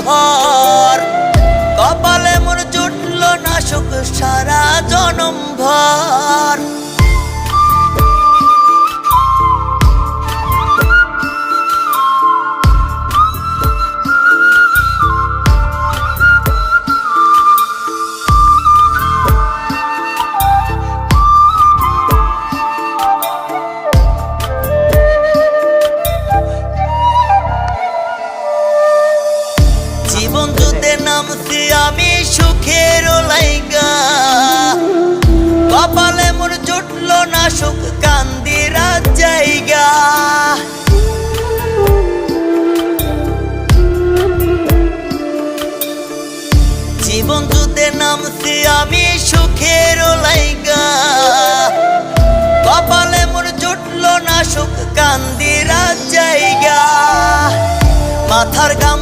ভর, কপালে মোর জুটল না সুখ সারা জনম ভর। জীবন যুদ্ধে নামছি আমি সুখের লাইগা, কপালে মোর জুটল না সুখ কান্দি রাত জায়গা। জীবন যুদ্ধে নামছি আমি সুখের লাইগা, কপালে মোর জুটল না সুখ কান্দি রাত জায়গা। মাথার গাম